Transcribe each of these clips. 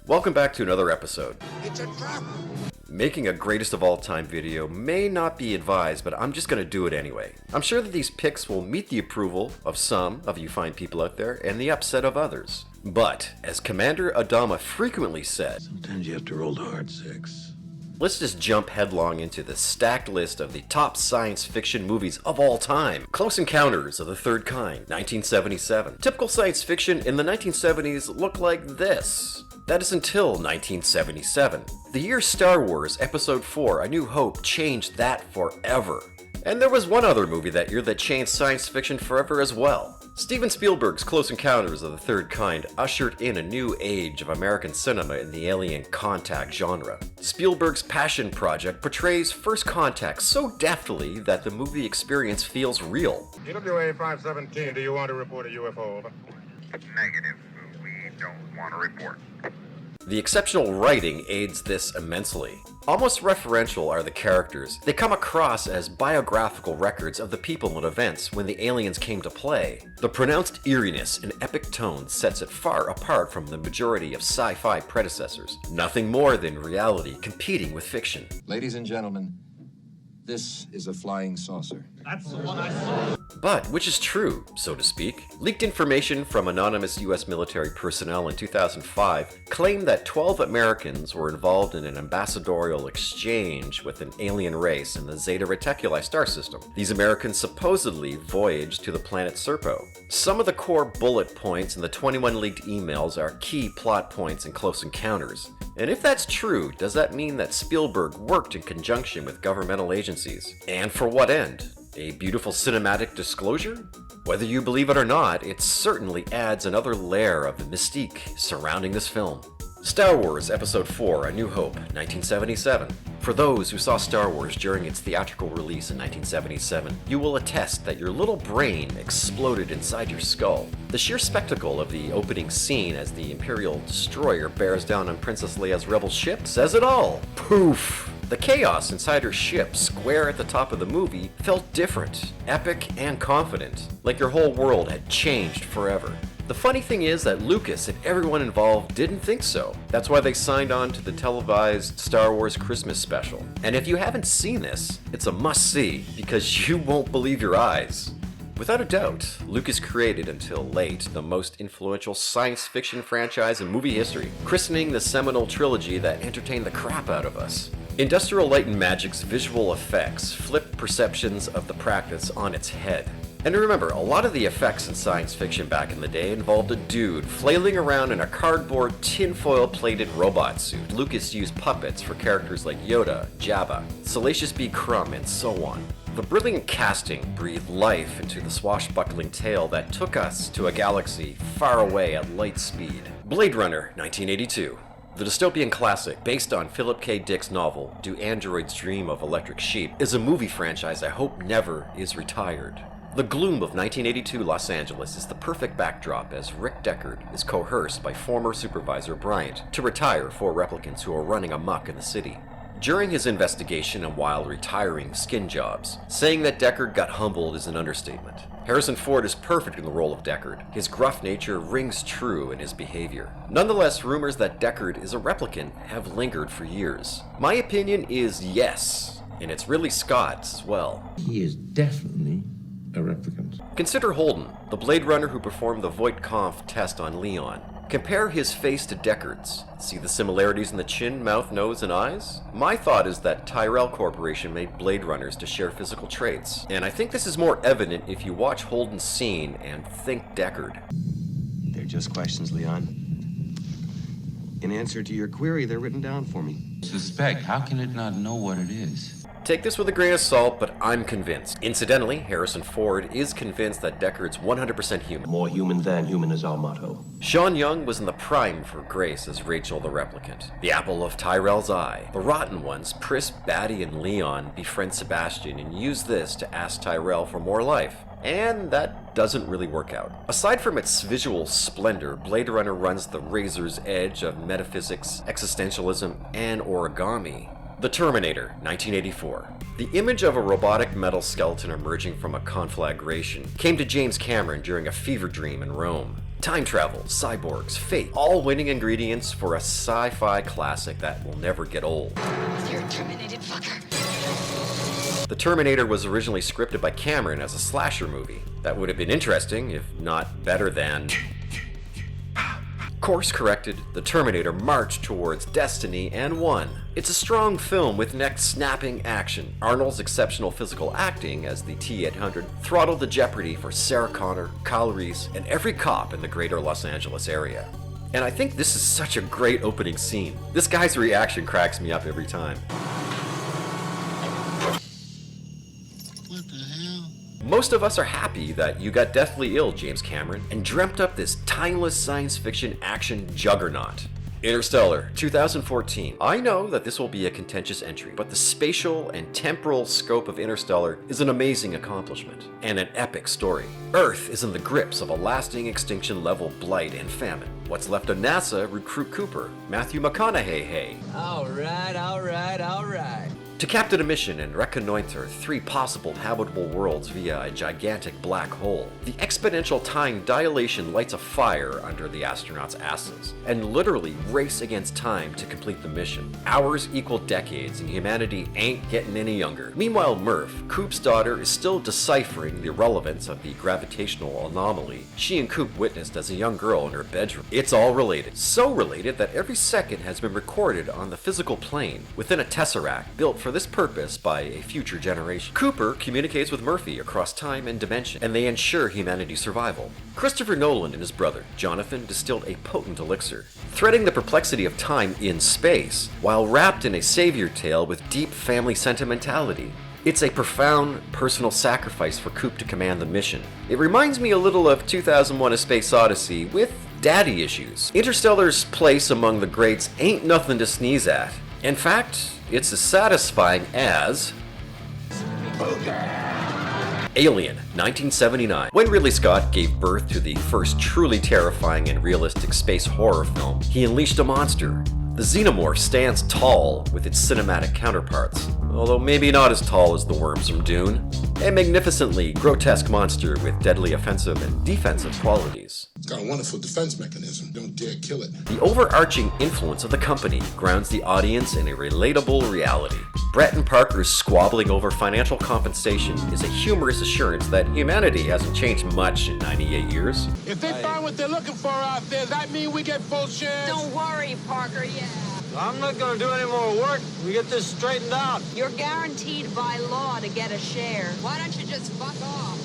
Welcome back to another episode. It's a trap! Making a greatest of all time video may not be advised, but I'm just going to do it anyway. I'm sure that these picks will meet the approval of some of you fine people out there and the upset of others. But, as Commander Adama frequently said, sometimes you have to roll the hard six. Let's just jump headlong into the stacked list of the top science fiction movies of all time. Close Encounters of the Third Kind, 1977. Typical science fiction in the 1970s looked like this. That is until 1977. The year Star Wars Episode 4, A New Hope changed that forever. And there was one other movie that year that changed science fiction forever as well. Steven Spielberg's Close Encounters of the Third Kind ushered in a new age of American cinema in the alien contact genre. Spielberg's passion project portrays first contact so deftly that the movie experience feels real. EWA 517, do you want to report a UFO? Over. Negative. We don't want to report. The exceptional writing aids this immensely. Almost referential are the characters. They come across as biographical records of the people and events when the aliens came to play. The pronounced eeriness and epic tone sets it far apart from the majority of sci-fi predecessors. Nothing more than reality competing with fiction. Ladies and gentlemen, this is a flying saucer. That's the one I saw. But which is true, so to speak? Leaked information from anonymous US military personnel in 2005 claimed that 12 Americans were involved in an ambassadorial exchange with an alien race in the Zeta Reticuli star system. These Americans supposedly voyaged to the planet Serpo. Some of the core bullet points in the 21 leaked emails are key plot points in Close Encounters. And if that's true, does that mean that Spielberg worked in conjunction with governmental agencies? And for what end? A beautiful cinematic disclosure? Whether you believe it or not, it certainly adds another layer of the mystique surrounding this film. Star Wars Episode 4, A New Hope, 1977. For those who saw Star Wars during its theatrical release in 1977, you will attest that your little brain exploded inside your skull. The sheer spectacle of the opening scene as the Imperial Destroyer bears down on Princess Leia's rebel ship says it all. Poof! The chaos inside her ship, square at the top of the movie, felt different, epic, and confident, like your whole world had changed forever. The funny thing is that Lucas and everyone involved didn't think so. That's why they signed on to the televised Star Wars Christmas special. And if you haven't seen this, it's a must-see, because you won't believe your eyes. Without a doubt, Lucas created until late the most influential science fiction franchise in movie history, christening the seminal trilogy that entertained the crap out of us. Industrial Light and Magic's visual effects flipped perceptions of the practice on its head. And remember, a lot of the effects in science fiction back in the day involved a dude flailing around in a cardboard tinfoil-plated robot suit. Lucas used puppets for characters like Yoda, Jabba, Salacious B. Crumb, and so on. The brilliant casting breathed life into the swashbuckling tale that took us to a galaxy far away at light speed. Blade Runner, 1982. The dystopian classic, based on Philip K. Dick's novel, Do Androids Dream of Electric Sheep, is a movie franchise I hope never is retired. The gloom of 1982 Los Angeles is the perfect backdrop as Rick Deckard is coerced by former supervisor Bryant to retire 4 replicants who are running amok in the city. During his investigation and while retiring skin jobs, saying that Deckard got humbled is an understatement. Harrison Ford is perfect in the role of Deckard. His gruff nature rings true in his behavior. Nonetheless, rumors that Deckard is a replicant have lingered for years. My opinion is yes, and it's Ridley Scott's as well. He is definitely a replicant. Consider Holden, the Blade Runner who performed the Voight-Kampff test on Leon. Compare his face to Deckard's. See the similarities in the chin, mouth, nose, and eyes? My thought is that Tyrell Corporation made Blade Runners to share physical traits, and I think this is more evident if you watch Holden's scene and think Deckard. They're just questions, Leon. In answer to your query, they're written down for me. Suspect, how can it not know what it is? Take this with a grain of salt, but I'm convinced. Incidentally, Harrison Ford is convinced that Deckard's 100% human. More human than human is our motto. Sean Young was in the prime for grace as Rachel the Replicant, the apple of Tyrell's eye. The rotten ones, Pris, Batty, and Leon, befriend Sebastian and use this to ask Tyrell for more life. And that doesn't really work out. Aside from its visual splendor, Blade Runner runs the razor's edge of metaphysics, existentialism, and origami. The Terminator, 1984. The image of a robotic metal skeleton emerging from a conflagration came to James Cameron during a fever dream in Rome. Time travel, cyborgs, fate, all winning ingredients for a sci-fi classic that will never get old. You're a terminated fucker. The Terminator was originally scripted by Cameron as a slasher movie. That would have been interesting, if not better than... Course corrected, the Terminator marched towards destiny and won. It's a strong film with neck-snapping action. Arnold's exceptional physical acting as the T-800 throttled the jeopardy for Sarah Connor, Kyle Reese, and every cop in the greater Los Angeles area. And I think this is such a great opening scene. This guy's reaction cracks me up every time. What the hell? Most of us are happy that you got deathly ill, James Cameron, and dreamt up this timeless science fiction action juggernaut. Interstellar, 2014. I know that this will be a contentious entry, but the spatial and temporal scope of Interstellar is an amazing accomplishment and an epic story. Earth is in the grips of a lasting extinction-level blight and famine. What's left of NASA recruit Cooper, Matthew McConaughey. All right. To captain a mission and reconnoiter 3 possible habitable worlds via a gigantic black hole. The exponential time dilation lights a fire under the astronauts' asses, and literally race against time to complete the mission. Hours equal decades, and humanity ain't getting any younger. Meanwhile, Murph, Coop's daughter, is still deciphering the relevance of the gravitational anomaly she and Coop witnessed as a young girl in her bedroom. It's all related. So related that every second has been recorded on the physical plane within a tesseract built for this purpose by a future generation. Cooper communicates with Murphy across time and dimension, and they ensure humanity's survival. Christopher Nolan and his brother, Jonathan, distilled a potent elixir, threading the perplexity of time in space, while wrapped in a savior tale with deep family sentimentality. It's a profound personal sacrifice for Coop to command the mission. It reminds me a little of 2001: A Space Odyssey with daddy issues. Interstellar's place among the greats ain't nothing to sneeze at. In fact, it's as satisfying as... Alien, 1979. When Ridley Scott gave birth to the first truly terrifying and realistic space horror film, he unleashed a monster. The xenomorph stands tall with its cinematic counterparts, although maybe not as tall as the worms from Dune. A magnificently grotesque monster with deadly offensive and defensive qualities. It's got a wonderful defense mechanism. Don't dare kill it. The overarching influence of the company grounds the audience in a relatable reality. Brett and Parker's squabbling over financial compensation is a humorous assurance that humanity hasn't changed much in 98 years. If they find what they're looking for out there, does that mean we get full shares? Don't worry, Parker, yeah. I'm not gonna do any more work. We get this straightened out. You're guaranteed by law to get a share. Why don't you just fuck off?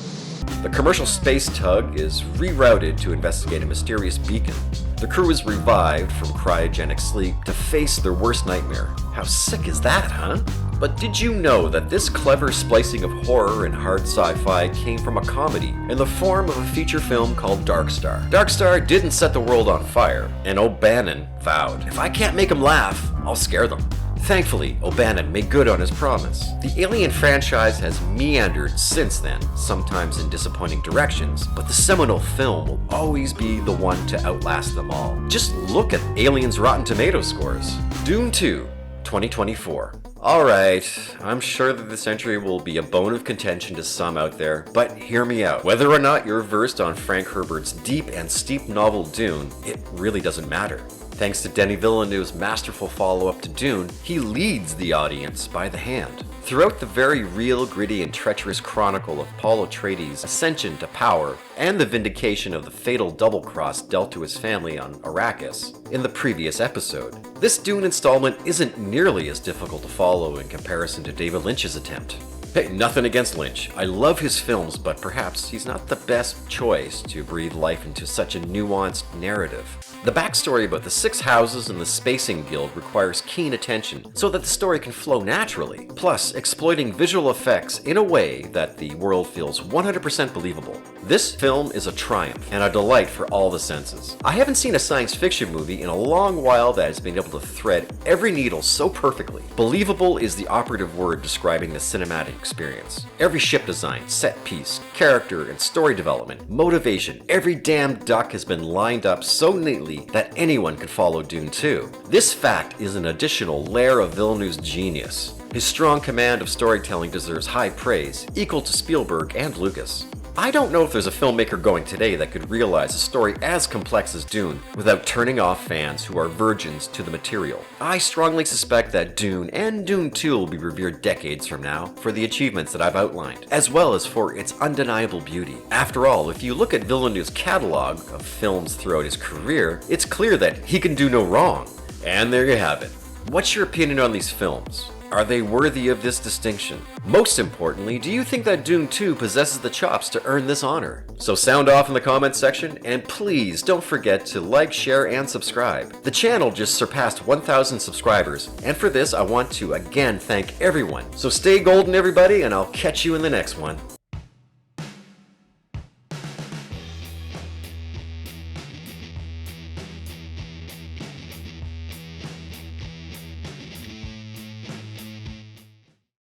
The commercial space tug is rerouted to investigate a mysterious beacon. The crew is revived from cryogenic sleep to face their worst nightmare. How sick is that, huh? But did you know that this clever splicing of horror and hard sci-fi came from a comedy in the form of a feature film called Dark Star? Dark Star didn't set the world on fire, and O'Bannon vowed, "If I can't make them laugh, I'll scare them." Thankfully, O'Bannon made good on his promise. The Alien franchise has meandered since then, sometimes in disappointing directions, but the seminal film will always be the one to outlast them all. Just look at Alien's Rotten Tomatoes scores. Dune 2, 2024. Alright, I'm sure that this entry will be a bone of contention to some out there, but hear me out. Whether or not you're versed on Frank Herbert's deep and steep novel Dune, it really doesn't matter. Thanks to Denis Villeneuve's masterful follow-up to Dune, he leads the audience by the hand. Throughout the very real, gritty, and treacherous chronicle of Paul Atreides' ascension to power and the vindication of the fatal double-cross dealt to his family on Arrakis in the previous episode, this Dune installment isn't nearly as difficult to follow in comparison to David Lynch's attempt. Hey, nothing against Lynch. I love his films, but perhaps he's not the best choice to breathe life into such a nuanced narrative. The backstory about the 6 houses and the Spacing Guild requires keen attention so that the story can flow naturally, plus exploiting visual effects in a way that the world feels 100% believable. This film is a triumph and a delight for all the senses. I haven't seen a science fiction movie in a long while that has been able to thread every needle so perfectly. Believable is the operative word describing the cinematic experience. Every ship design, set piece, character, and story development, motivation, every damn duck has been lined up so neatly that anyone could follow Dune 2. This fact is an additional layer of Villeneuve's genius. His strong command of storytelling deserves high praise, equal to Spielberg and Lucas. I don't know if there's a filmmaker going today that could realize a story as complex as Dune without turning off fans who are virgins to the material. I strongly suspect that Dune and Dune 2 will be revered decades from now for the achievements that I've outlined, as well as for its undeniable beauty. After all, if you look at Villeneuve's catalog of films throughout his career, it's clear that he can do no wrong. And there you have it. What's your opinion on these films? Are they worthy of this distinction? Most importantly, do you think that Dune 2 possesses the chops to earn this honor? So sound off in the comments section, and please don't forget to like, share, and subscribe. The channel just surpassed 1,000 subscribers, and for this I want to again thank everyone. So stay golden everybody, and I'll catch you in the next one.